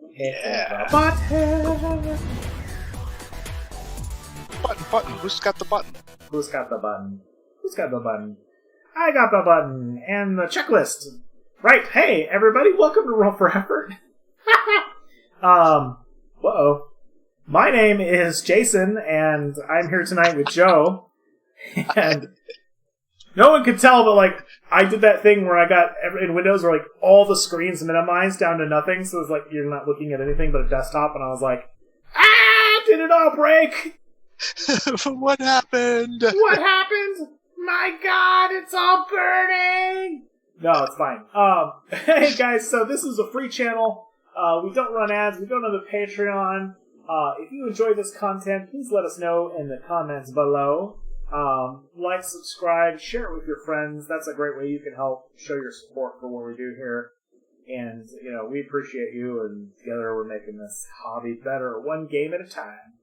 Yeah. Button. Button. Who's got the button? Who's got the button? Who's got the button? I got the button and the checklist. Right. Hey, everybody. Welcome to Roll for Effort. Uh-oh. My name is Jason, and I'm here tonight with Joe. And no one could tell, but I did that thing where I got in Windows where all the screens minimized down to nothing, so it's you're not looking at anything but a desktop, and I was like, did it all break? What happened? What happened? My God, it's all burning! No, it's fine. Hey guys, so this is a free channel. We don't run ads, we don't have a Patreon. If you enjoy this content, please let us know in the comments below. Like, subscribe, share it with your friends. That's a great way you can help show your support for what we do here. And, we appreciate you, and together we're making this hobby better, one game at a time.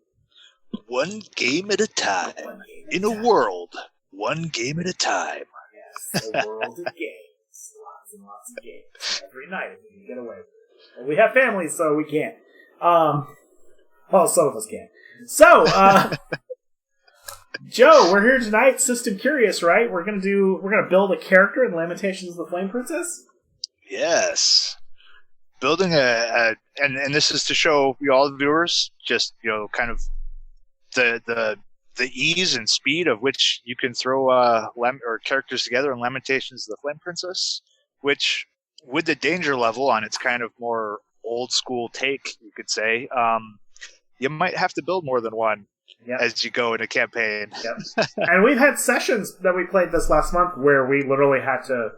One game at a time. In a world, one game at a time. Yes, a world of games. Lots and lots of games. Every night if we can get away with it. Well, we have families, so we can't. Well, some of us can. So, Joe, we're here tonight, System Curious, right? We're gonna build a character in Lamentations of the Flame Princess? Yes. Building and this is to show all the viewers just, kind of the ease and speed of which you can throw or characters together in Lamentations of the Flame Princess, which, with the danger level on its kind of more old school take, you could say, you might have to build more than one as you go in a campaign. Yep. And we've had sessions that we played this last month where we literally had to,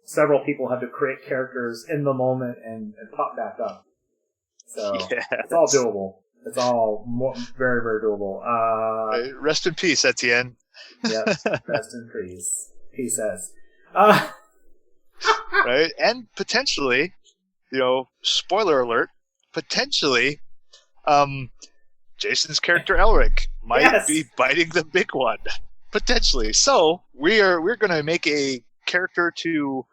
several people had to create characters in the moment and pop back up. So It's all doable. It's all very, very doable. Rest in peace, Etienne. Yep. Rest in peace. He says. Right? And potentially, spoiler alert, potentially, Jason's character Elric might be biting the big one. Potentially. So we're gonna make a character to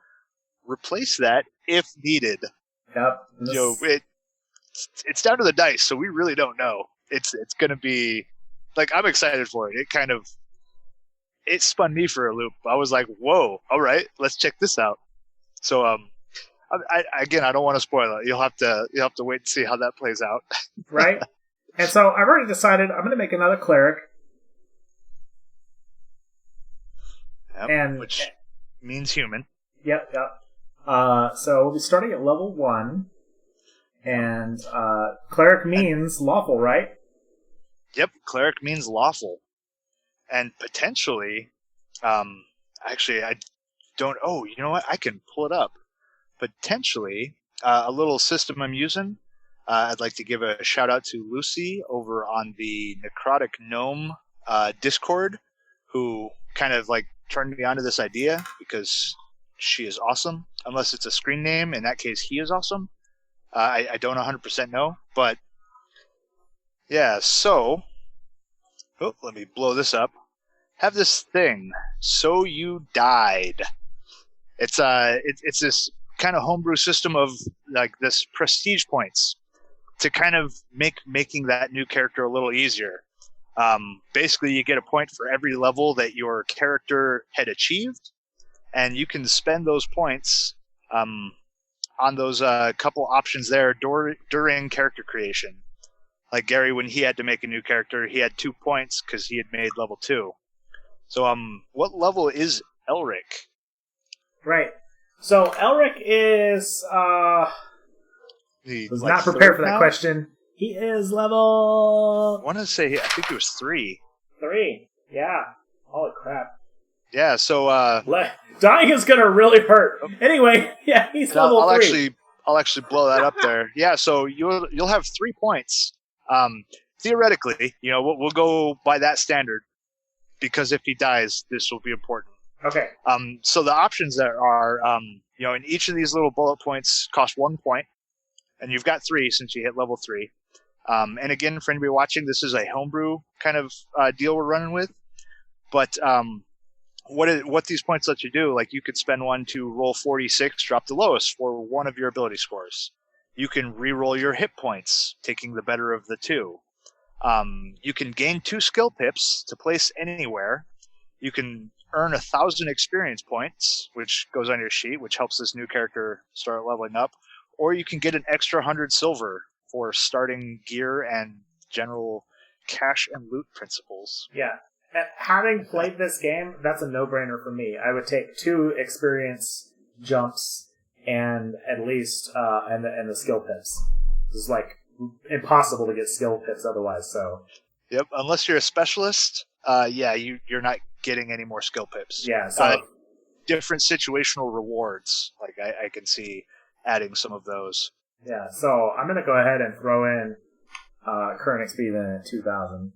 replace that if needed. Yep. It's down to the dice, so we really don't know. It's gonna be I'm excited for it. It spun me for a loop. I was like, whoa, all right, let's check this out. So I don't want to spoil it. You'll have to wait and see how that plays out. Right? And so I've already decided I'm going to make another cleric. Yep, which means human. Yep. So we'll be starting at level 1. And cleric means lawful, right? Yep, cleric means lawful. And potentially, actually, I don't... Oh, you know what? I can pull it up. Potentially, a little system I'm using... I'd like to give a shout out to Lucy over on the Necrotic Gnome Discord, who kind of turned me onto this idea because she is awesome. Unless it's a screen name, in that case, he is awesome. I don't 100% know, but yeah. So, let me blow this up. Have this thing. So you died. It's this kind of homebrew system of this prestige points. To kind of making that new character a little easier. Basically, you get a point for every level that your character had achieved, and you can spend those points on those couple options there during character creation. Like Gary, when he had to make a new character, he had 2 points because he had made level 2. So, what level is Elric? Right. So, Elric is... was not prepared for that now? Question. He is level... I want to say, I think it was 3. 3, yeah. Holy crap. Yeah, so... dying is going to really hurt. Anyway, yeah, he's level 3. I'll actually blow that up there. Yeah, so you'll have 3 points. Theoretically, we'll go by that standard, because if he dies, this will be important. Okay. So the options there are, in each of these little bullet points cost 1 point. And you've got 3 since you hit level 3. And again, for anybody watching, this is a homebrew kind of deal we're running with. But what these points let you do, you could spend one to roll 46, drop the lowest for one of your ability scores. You can reroll your hit points, taking the better of the two. You can gain 2 skill pips to place anywhere. You can earn 1,000 experience points, which goes on your sheet, which helps this new character start leveling up. Or you can get an extra 100 silver for starting gear and general cash and loot principles. Yeah. And having played this game, that's a no-brainer for me. I would take 2 experience jumps and at least and the skill pips. It's like impossible to get skill pips otherwise. So. Yep. Unless you're a specialist, you're not getting any more skill pips. Yeah. So different situational rewards. Like I can see adding some of those. Yeah. So I'm gonna go ahead and throw in current XP then at 2,000.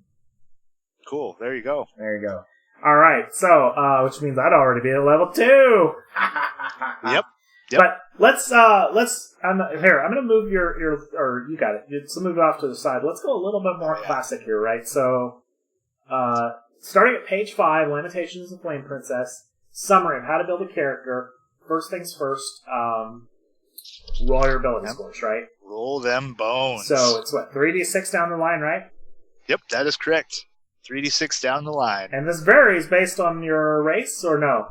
Cool. There you go. There you go. All right. So which means I'd already be at level 2. Yep. But let's I'm gonna move your or you got it. Let's move it off to the side. Let's go a little bit more classic here, right? So starting at page 5, Lamentations of the Flame Princess, summary of how to build a character. First things first, roll your ability scores, right? Roll them bones. So it's what, 3d6 down the line, right? Yep, that is correct. 3d6 down the line. And this varies based on your race, or no?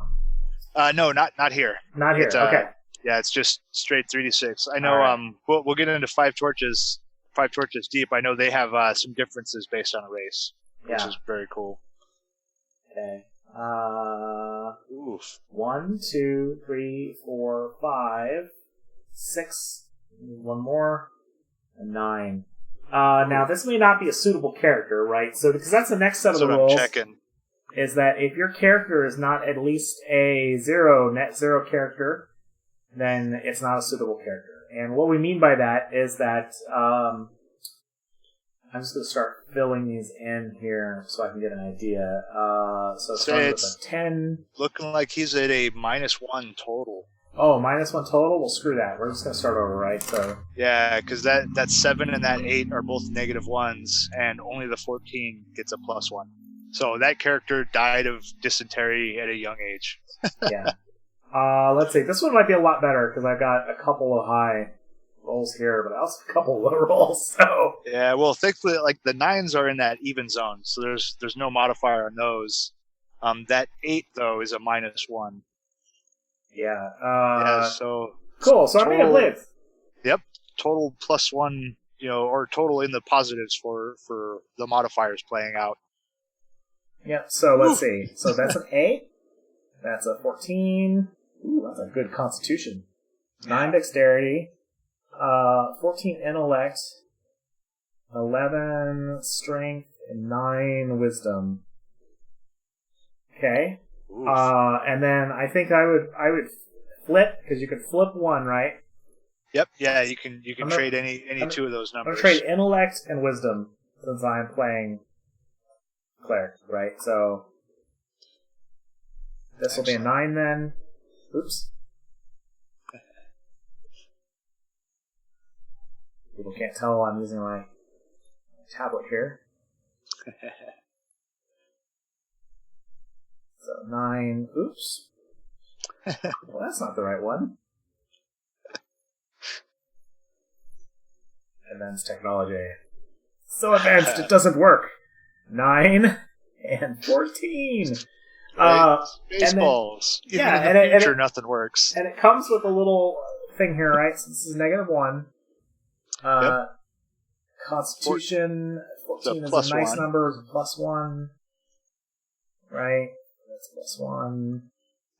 No, not here. Not here. Okay. Yeah, it's just straight 3d6. I know. Right. We'll get into Five Torches Deep. I know they have some differences based on a race, which is very cool. Okay. Oof. 1, 2, 3, 4, 5, 6. One more. And 9. Now this may not be a suitable character, right? So because that's the next set of the rules. I'm checking. Is that if your character is not at least a net zero character, then it's not a suitable character. And what we mean by that is that I'm just going to start filling these in here so I can get an idea. So starting with a 10. Looking like he's at a -1 total. Oh, -1 total? Well, screw that. We're just going to start over, right? So yeah, because that 7 and that 8 are both -1s, and only the 14 gets a +1. So that character died of dysentery at a young age. Yeah. Let's see. This one might be a lot better because I've got a couple of high rolls here, but also a couple of low rolls. So yeah, well, thankfully, like the 9s are in that even zone, so there's no modifier on those. That 8 though is a -1. Yeah. So cool. So I'm going to play. Yep. Total +1, or total in the positives for the modifiers playing out. Yep. So let's see. So that's an 8. That's a 14. Ooh, that's a good constitution. 9 dexterity. 14 intellect. 11 strength. And 9 wisdom. Okay. Oof. And then I think I would flip, because you can flip 1, right? Yep. Yeah, you can trade any 2 of those numbers. I'm going to trade intellect and wisdom since I'm playing cleric, right? So this will be a 9 then. Oops. People can't tell I'm using my tablet here. So 9. Oops. Well, that's not the right one. Advanced technology. So advanced it doesn't work. 9 and 14. Right. Spaceballs. Yeah, in the future, nothing works. And it comes with a little thing here, right? So this is -1. Yep. Constitution, 14 is a nice number, is a +1. Right? That's +1.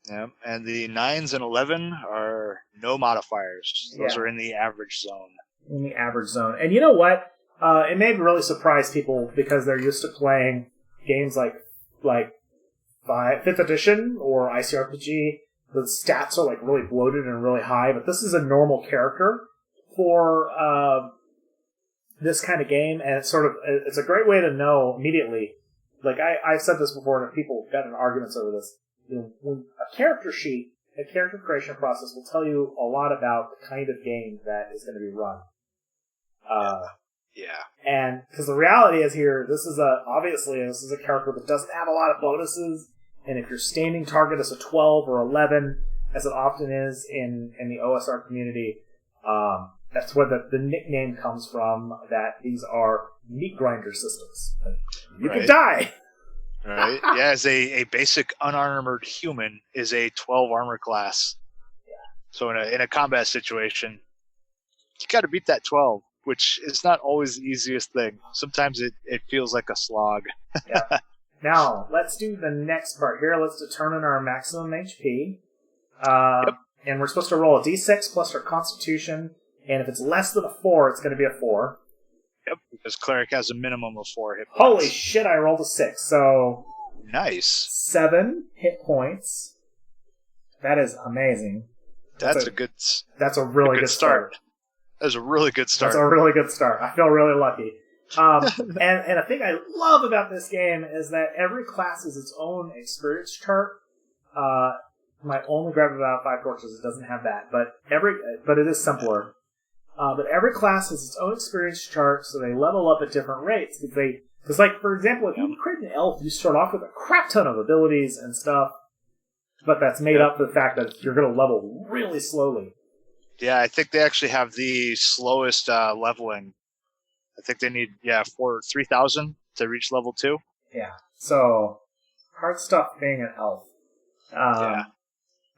Yep. And the 9s and 11 are no modifiers. Those are in the average zone. In the average zone. And you know what? It may really surprise people because they're used to playing games like 5th edition or ICRPG. The stats are like really bloated and really high, but this is a normal character for this kind of game, and it's a great way to know immediately. Like I've said this before, and people got in arguments over this. When a character sheet, a character creation process will tell you a lot about the kind of game that is going to be run. Yeah. And because the reality is here, this is a character that doesn't have a lot of bonuses, and if your standing target is a 12 or 11, as it often is in the OSR community, that's where the nickname comes from, that these are meat grinder systems. You Right. could die! Right? Yeah, as a basic unarmored human is a 12 armor class. Yeah. So in a combat situation, you got to beat that 12, which is not always the easiest thing. Sometimes it feels like a slog. Yeah. Now, let's do the next part here. Let's determine our maximum HP. Yep. And we're supposed to roll a d6 plus our constitution, and if it's less than a 4, it's going to be a 4. Yep, because cleric has a minimum of 4 hit points. Holy shit, I rolled a 6, so... Nice. 7 hit points. That is amazing. That's a really good start. That's a really good start. That's a really good start. I feel really lucky. And a thing I love about this game is that every class is its own experience chart. My only gripe about Five Torches, it doesn't have that, but it is simpler. But every class has its own experience chart, so they level up at different rates. Because, like, for example, if you create an elf, you start off with a crap ton of abilities and stuff, but that's made up for the fact that you're going to level really slowly. Yeah, I think they actually have the slowest leveling. I think they need 3,000 to reach level 2. Yeah, so hard stuff being an elf. Yeah.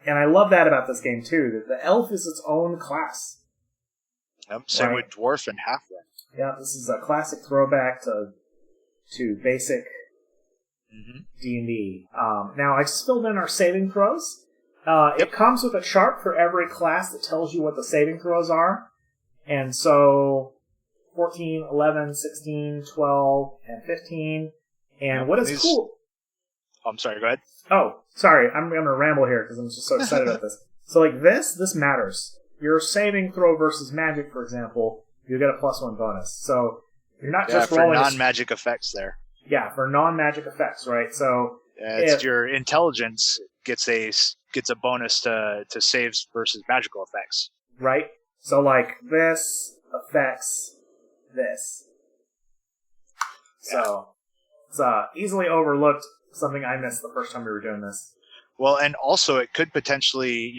And I love that about this game too, that the elf is its own class. Yep. Same with dwarf and halfling. Yeah, this is a classic throwback to basic D&D. Now, I just filled in our saving throws. It comes with a chart for every class that tells you what the saving throws are. And so 14, 11, 16, 12, and 15. And what is cool... I'm sorry, go ahead. Oh, sorry, I'm going to ramble here because I'm just so excited about this. So, like, this matters. Your saving throw versus magic, for example, you get a +1 bonus. So, you're not just rolling... for non-magic effects there. Yeah, for non-magic effects, right? So... it's your intelligence gets a bonus to saves versus magical effects. Right? So, like, this affects this. So, it's easily overlooked, something I missed the first time we were doing this. Well, and also it could potentially,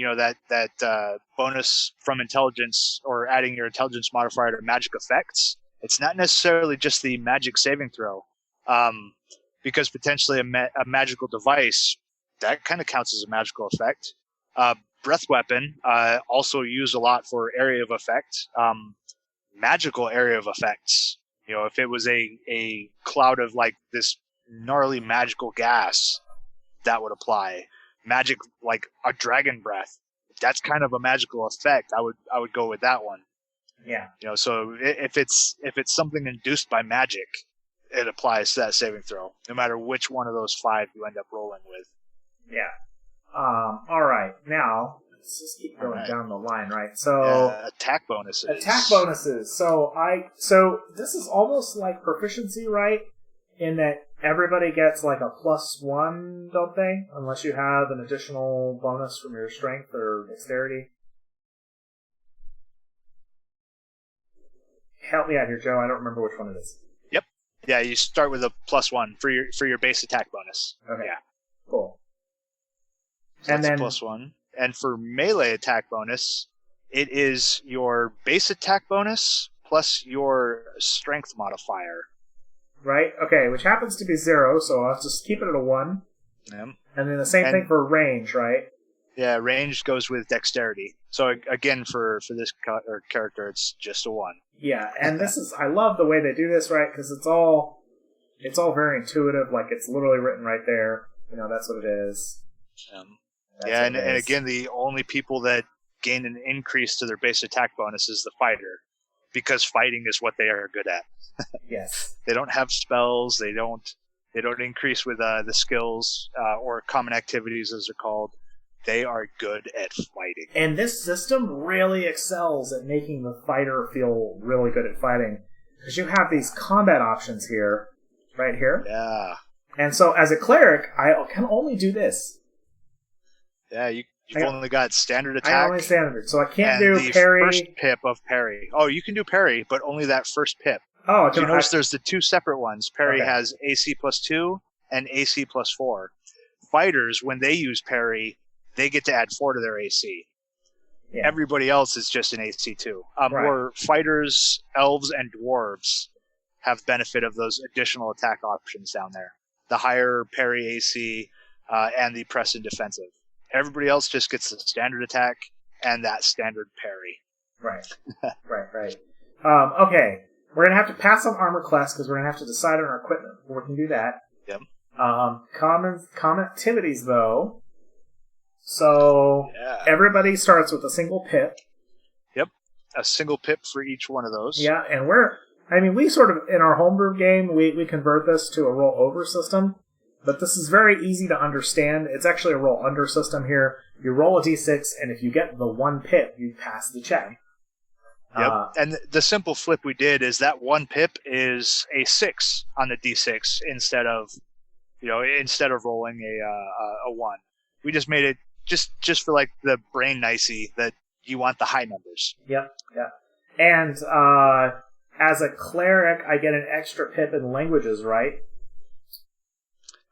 that bonus from intelligence or adding your intelligence modifier to magic effects. It's not necessarily just the magic saving throw, because potentially a magical device that kind of counts as a magical effect. Breath weapon also used a lot for area of effect. Magical area of effects. If it was a cloud of like this gnarly magical gas, that would apply. Magic, like a dragon breath, that's kind of a magical effect. I would go with that one. Yeah. So if it's something induced by magic, it applies to that saving throw, no matter which one of those 5 you end up rolling with. Yeah. All right. Now let's just keep going down the line, right? So attack bonuses. Attack bonuses. So this is almost like proficiency, right? In that everybody gets like a +1, don't they? Unless you have an additional bonus from your strength or dexterity. Help me out here, Joe. I don't remember which one it is. Yep. Yeah, you start with a +1 for your base attack bonus. Okay. Yeah. Cool. So and that's then +1. And for melee attack bonus, it is your base attack bonus plus your strength modifier. Right? Okay, which happens to be 0, so I'll just keep it at a 1. Yeah. And then the same thing for range, right? Yeah, range goes with dexterity. So again, for this character, it's just a 1. Yeah, and I love the way they do this, right? Because it's all very intuitive. Like, it's literally written right there. That's what it is. And again, the only people that gain an increase to their base attack bonus is the fighter, because fighting is what they are good at. Yes. They don't have spells. They don't increase with the skills or common activities, as they're called. They are good at fighting. And this system really excels at making the fighter feel really good at fighting, because you have these combat options here, right here. Yeah. And so, as a cleric, I can only do this. Yeah, you've only got standard attack. I only standard, so I can't do parry. First pip of parry. Oh, you can do parry, but only that first pip. Oh, you notice there's the 2 separate ones. Parry has AC +2 and AC +4. Fighters, when they use parry, they get to add 4 to their AC. Yeah. Everybody else is just an AC2. Right. Where fighters, elves, and dwarves have benefit of those additional attack options down there. The higher parry AC and the press and defensive. Everybody else just gets the standard attack and that standard parry. Right. Right. Okay. We're going to have to pass on armor class because we're going to have to decide on our equipment before we can do that. Yep. Common activities, though. So, everybody starts with a single pip. Yep. A single pip for each one of those. Yeah, and we sort of, in our homebrew game, we convert this to a roll over system. But this is very easy to understand. It's actually a roll under system here. You roll a d6, and if you get the 1 pip, you pass the check. Yep. And the simple flip we did is that 1 pip is a 6 on the d6 instead of rolling a 1. We just made it just for like the brain nicey that you want the high numbers. Yep. And as a cleric, I get an extra pip in languages, right?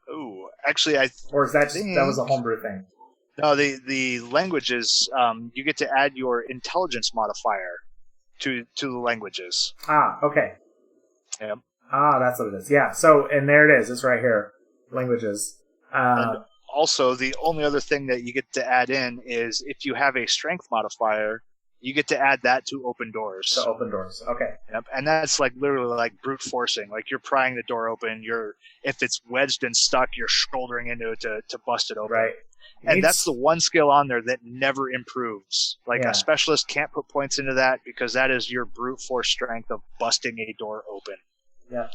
Ooh, actually, or is that that was a homebrew thing? No, the languages, you get to add your intelligence modifier to the languages. Ah, okay. Yep. Ah, that's what it is. Yeah. So, and there it is. It's right here. Languages. And also, the only other thing that you get to add in is if you have a strength modifier, you get to add that to open doors. To open doors. Okay. Yep. And that's like literally like brute forcing. Like you're prying the door open. If it's wedged and stuck, you're shouldering into it to bust it open. Right. And that's the one skill on there that never improves. Like a specialist can't put points into that because that is your brute force strength of busting a door open. Yep.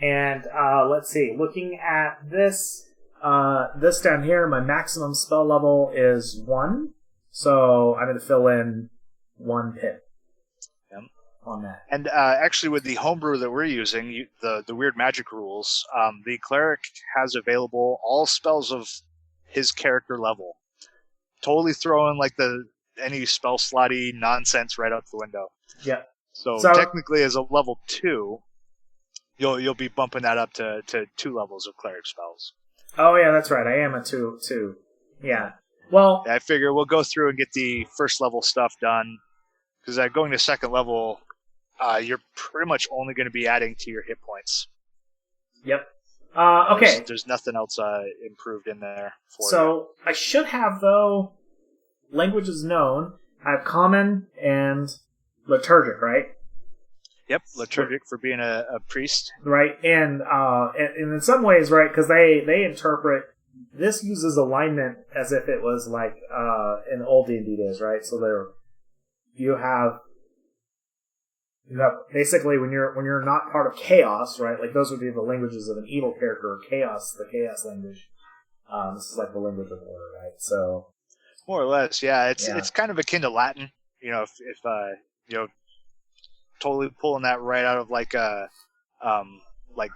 And let's see. Looking at this down here, my maximum spell level is 1. So I'm going to fill in 1 pip on that. And actually, with the homebrew that we're using, the weird magic rules, the cleric has available all spells of his character level. Totally throwing like any spell slotty nonsense right out the window. Yeah. So technically, as a level 2, you'll be bumping that up to 2 levels of cleric spells. Oh yeah, that's right. I am a 2. Yeah. Well, I figure we'll go through and get the first level stuff done because going to second level, you're pretty much only going to be adding to your hit points. Yep. Okay. There's nothing else improved in there for you. I should have, though, languages known. I have common and liturgic, right? Yep, liturgic for being a priest. Right, and in some ways, right, because they interpret, this uses alignment as if it was like in old D&D days, right? So you have basically when you're not part of chaos, right? Like those would be the languages of an evil character, or chaos, the chaos language. This is like the language of order, right? So more or less, yeah. It's kind of akin to Latin, if totally pulling that right out of like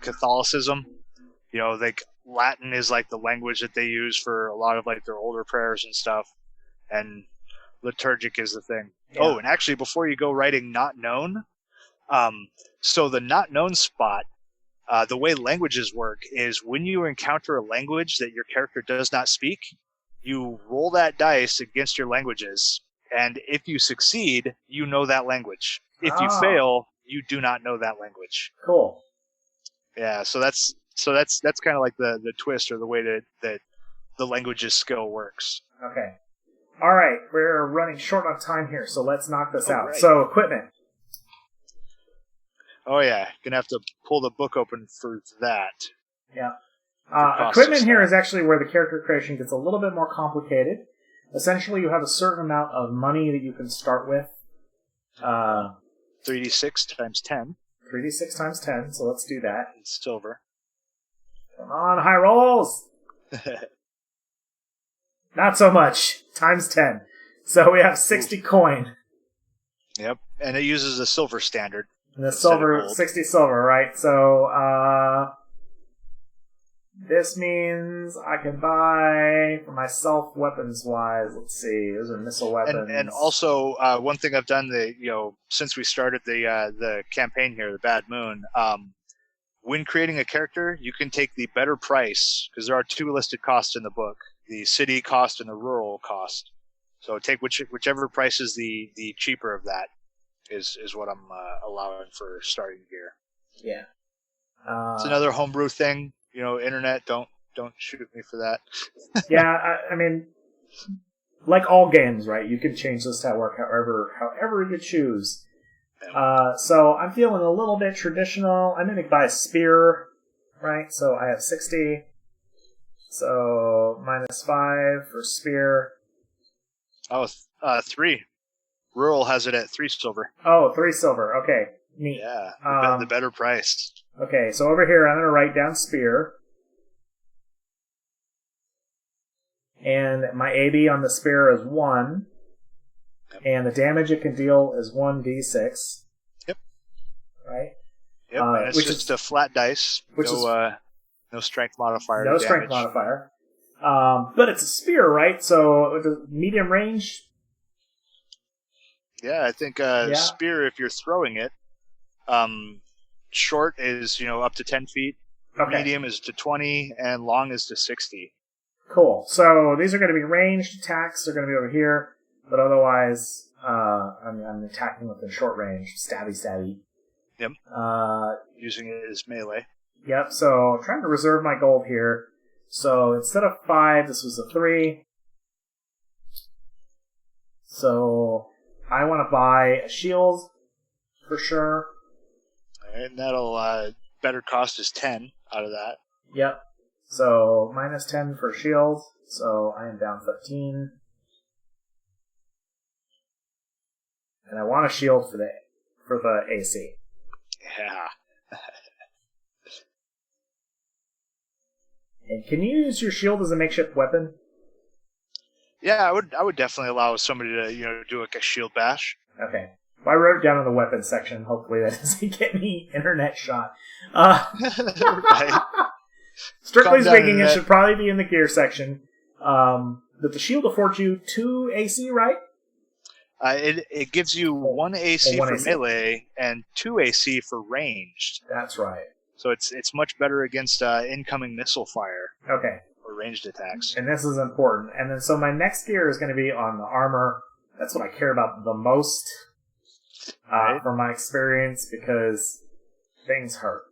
Catholicism. Like Latin is like the language that they use for a lot of like their older prayers and stuff, and liturgic is the thing. Yeah. Oh, and actually, before you go writing not known, so the not known spot, the way languages work is when you encounter a language that your character does not speak, you roll that dice against your languages, and if you succeed, you know that language. If you fail, you do not know that language. Cool. Yeah, so that's kind of like the twist or the way that the languages skill works. Okay. All right, we're running short on time here, so let's knock this out. Right. So, equipment. Oh yeah, gonna have to pull the book open for that. Yeah. Equipment here is actually where the character creation gets a little bit more complicated. Essentially, you have a certain amount of money that you can start with. 3d6 times 10. 3d6 times 10, so let's do that. It's silver. Come on, high rolls! Not so much. Times 10. So we have 60 coin. Yep, and it uses a silver standard. And the silver, 60 silver, right? So, this means I can buy for myself weapons-wise. Let's see, those are missile weapons. And also, one thing I've done, since we started the campaign here, the Bad Moon, when creating a character, you can take the better price, because there are 2 listed costs in the book, the city cost and the rural cost. So take whichever price is the cheaper of that is what I'm allowing for starting gear. Yeah. It's another homebrew thing. Internet, don't shoot me for that. Yeah, I mean, like all games, right? You can change this to work however you choose. So I'm feeling a little bit traditional. I'm going to buy a spear, right? So I have 60. So -5 for spear. Oh, 3. Rural has it at 3 silver. Oh, 3 silver. Okay, neat. Yeah, the better price. Okay, so over here I'm going to write down spear. And my AB on the spear is 1. Yep. And the damage it can deal is 1d6. Yep. Right? Yep, and it's just a flat dice. No strength modifier. No strength modifier. But it's a spear, right? So medium range? Yeah, I think spear, if you're throwing it, short is up to 10 feet, medium is to 20, and long is to 60. Cool. So these are going to be ranged attacks. They're going to be over here, but otherwise, I'm attacking within short range, stabby. Yep. Using it as melee. Yep. So I'm trying to reserve my gold here. So instead of 5, this was a 3. So I want to buy a shield for sure. And that'll better cost is 10 out of that. Yep. So -10 for shield. So I am down 15. And I want a shield for the AC. Yeah. And can you use your shield as a makeshift weapon? Yeah, I would definitely allow somebody to do like a shield bash. Okay. Well, I wrote it down in the weapons section. Hopefully that doesn't get me internet shot. Right. Strictly speaking, it should probably be in the gear section. But the shield affords you 2 AC, right? It gives you 1 AC for melee and 2 AC for ranged. That's right. So it's much better against incoming missile fire. Okay. Or ranged attacks. And this is important. And then so my next gear is going to be on the armor. That's what I care about the most from my experience, because things hurt.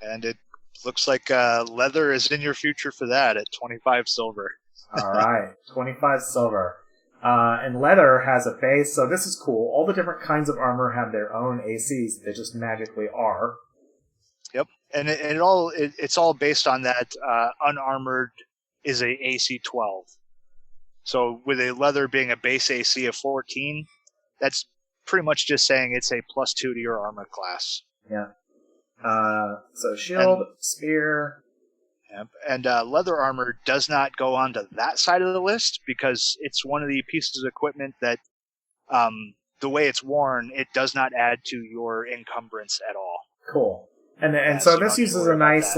And it looks like leather is in your future for that at 25 silver. All right, 25 silver. And leather has a base, so this is cool. All the different kinds of armor have their own ACs. They just magically are. Yep, and it's all based on that unarmored is a AC 12. So with a leather being a base AC of 14, that's pretty much just saying it's a +2 to your armor class. Yeah. So shield, spear. Yep. And leather armor does not go onto that side of the list because it's one of the pieces of equipment that, the way it's worn, it does not add to your encumbrance at all. Cool. And so this uses a nice,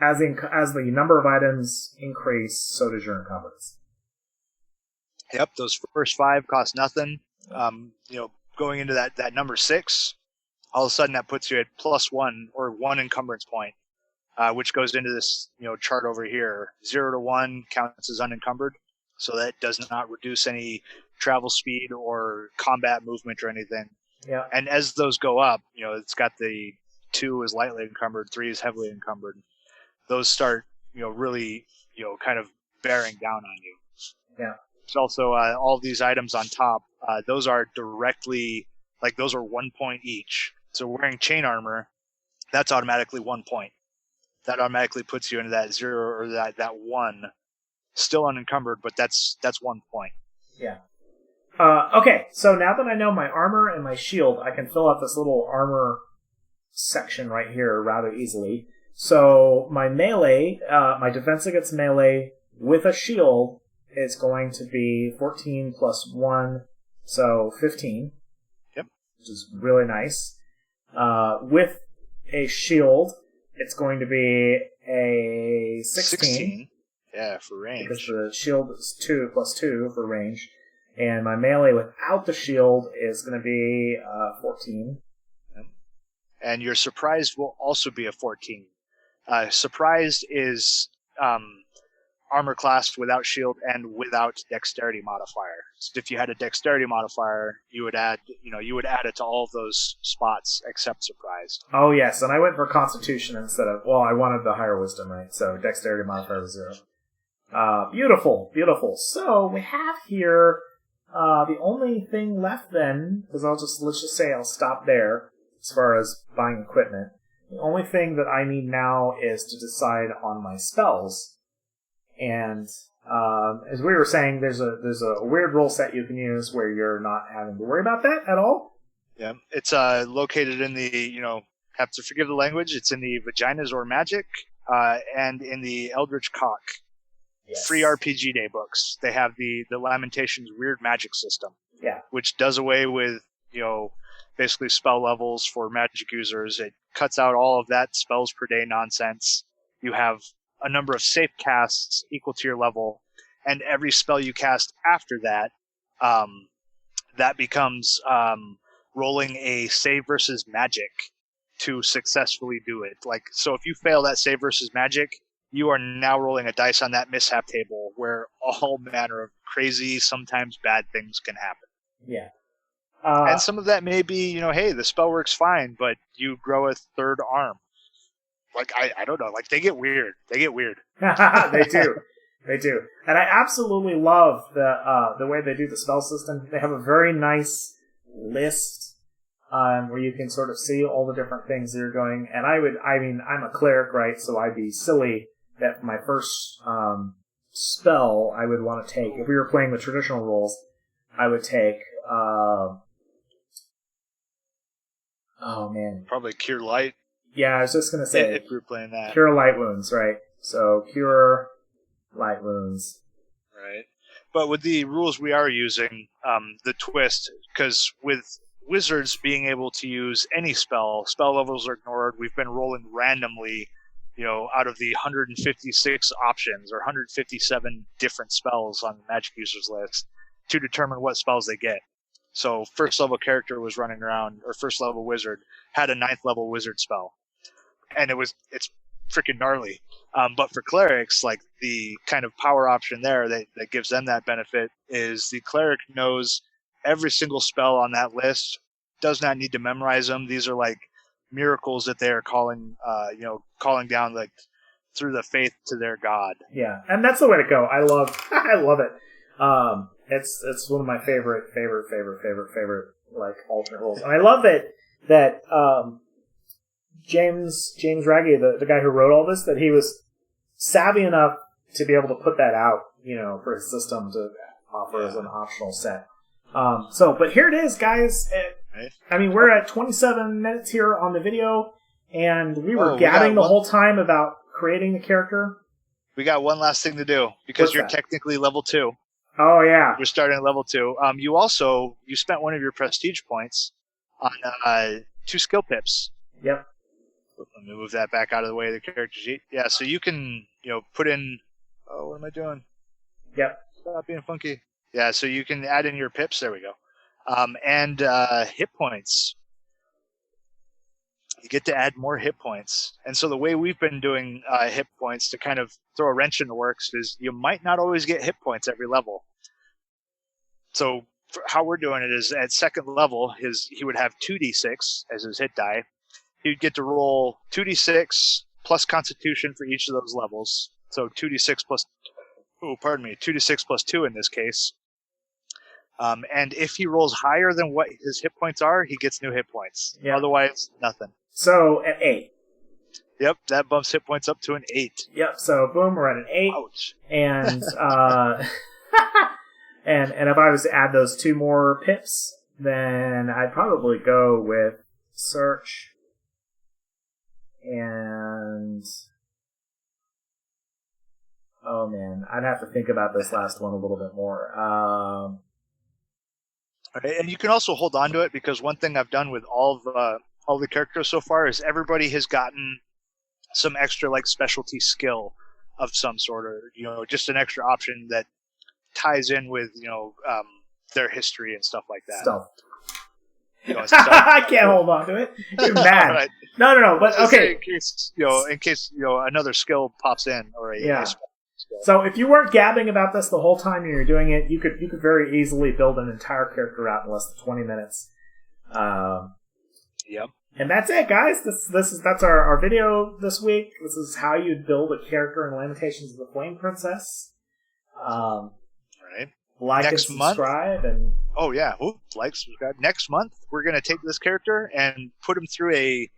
as the number of items increase, so does your encumbrance. Yep, those first 5 cost nothing. Going into that number 6, all of a sudden that puts you at +1 or 1 encumbrance point, which goes into this chart over here. 0 to 1 counts as unencumbered, so that does not reduce any travel speed or combat movement or anything. Yeah. And as those go up, it's got the 2 is lightly encumbered, 3 is heavily encumbered. Those start, really, kind of bearing down on you. Yeah. There's also all these items on top. Those are directly, those are 1 point each. So wearing chain armor, that's automatically 1 point. That automatically puts you into that 0 or that 1. Still unencumbered, but that's 1 point. Yeah. Okay, so now that I know my armor and my shield, I can fill out this little armor section right here rather easily. So my melee, my defense against melee with a shield is going to be 14 plus 1, so 15. Yep. Which is really nice. With a shield, it's going to be a 16. Yeah, for range. Because the shield is 2 plus 2 for range. And my melee without the shield is going to be 14. Yep. And your surprised will also be a 14. Surprised is armor class without shield and without dexterity modifier. if you had a dexterity modifier, you would add it to all of those spots except surprised. Oh, yes, and I went for Constitution instead of... Well, I wanted the higher Wisdom, right? So dexterity modifier was 0. Beautiful, beautiful. So we have here the only thing left then, because let's just say I'll stop there as far as buying equipment. The only thing that I need now is to decide on my spells. And as we were saying, there's a weird rule set you can use where you're not having to worry about that at all. Yeah, it's located in the, have to forgive the language, it's in the Vaginas or Magic, and in the Eldritch Cock. Yes. Free RPG Day books. They have the Lamentations weird magic system. Yeah. Which does away with, basically spell levels for magic users. It cuts out all of that spells per day nonsense. You have a number of safe casts equal to your level, and every spell you cast after that, that becomes rolling a save versus magic to successfully do it. Like, so if you fail that save versus magic, you are now rolling a dice on that mishap table where all manner of crazy, sometimes bad things can happen. Yeah. And some of that may be, hey, the spell works fine, but you grow a third arm. Like, I don't know. Like, they get weird. They do. They do. And I absolutely love the way they do the spell system. They have a very nice list where you can sort of see all the different things that are going. And I'm a cleric, right? So I'd be silly that my first spell I would want to take, if we were playing the traditional rules, I would take, oh man. Probably Cure Light. Yeah, I was just going to say. If we were playing that. Cure Light Wounds, right? So Cure Light Wounds. Right. But with the rules we are using, the twist, because with wizards being able to use any spell levels are ignored. We've been rolling randomly, out of the 156 options or 157 different spells on the magic users list to determine what spells they get. So first level character was running around, or first level wizard had a 9th level wizard spell, and it's freaking gnarly. But for clerics, like the kind of power option there that gives them that benefit is the cleric knows every single spell on that list, does not need to memorize them. These are like miracles that they are calling down like through the faith to their god. Yeah, and that's the way to go. I love it. It's one of my favorite like alternate rules, and I love that James Raggy, the guy who wrote all this, that he was savvy enough to be able to put that out, for his system to offer as an optional set. But here it is, guys. We're at 27 minutes here on the video, and we were gabbing the whole time about creating the character. We got one last thing to do, because you're technically level 2. Oh, yeah. You're starting at level 2. You spent one of your prestige points on 2 skill pips. Yep. Let me move that back out of the way of the character sheet. Yeah, so you can, put in... Oh, what am I doing? Yep. Stop being funky. Yeah, so you can add in your pips. There we go. And hit points. You get to add more hit points. And so the way we've been doing hit points to kind of throw a wrench in the works is you might not always get hit points every level. So how we're doing it is at second level, he would have 2d6 as his hit die. He'd get to roll 2d6 plus Constitution for each of those levels. So 2d6 plus 2d6 plus 2 in this case. And if he rolls higher than what his hit points are, he gets new hit points. Yep. Otherwise, nothing. So at 8. Yep, that bumps hit points up to an 8. Yep, so boom, we're at an 8. Ouch. And and if I was to add those 2 more pips, then I'd probably go with search and... Oh man, I'd have to think about this last one a little bit more. Okay, and you can also hold on to it, because one thing I've done with all the characters so far is everybody has gotten some extra like specialty skill of some sort, or just an extra option that ties in with their history and stuff like that. Stuff. I can't hold on to it. You're mad. Right. No. But okay. In case another skill pops in, or a So if you weren't gabbing about this the whole time you're doing it, you could very easily build an entire character out in less than 20 minutes. Yep. And that's it, guys. That's our video this week. This is how you build a character in Lamentations of the Flame Princess. Right. Like Next and subscribe month, and like, subscribe. Next month, we're gonna take this character and put him through a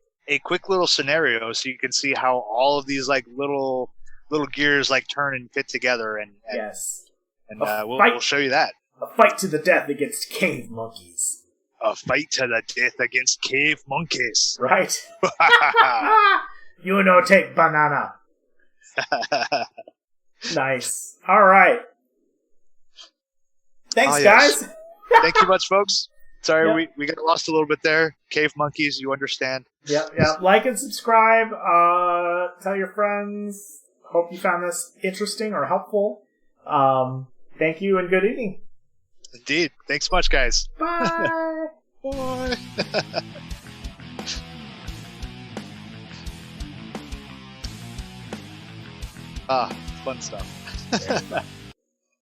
quick little scenario, so you can see how all of these like little gears like turn and fit together. And yes, and we'll show you that. A fight to the death against cave monkeys. A fight to the death against cave monkeys. Right. You no take banana. Nice. All right. Thanks, guys. Thank you much, folks. Sorry, we got lost a little bit there. Cave monkeys, you understand. Yeah. Like and subscribe. Tell your friends. Hope you found this interesting or helpful. Thank you and good evening. Indeed. Thanks much, guys. Bye. Bye. Fun stuff.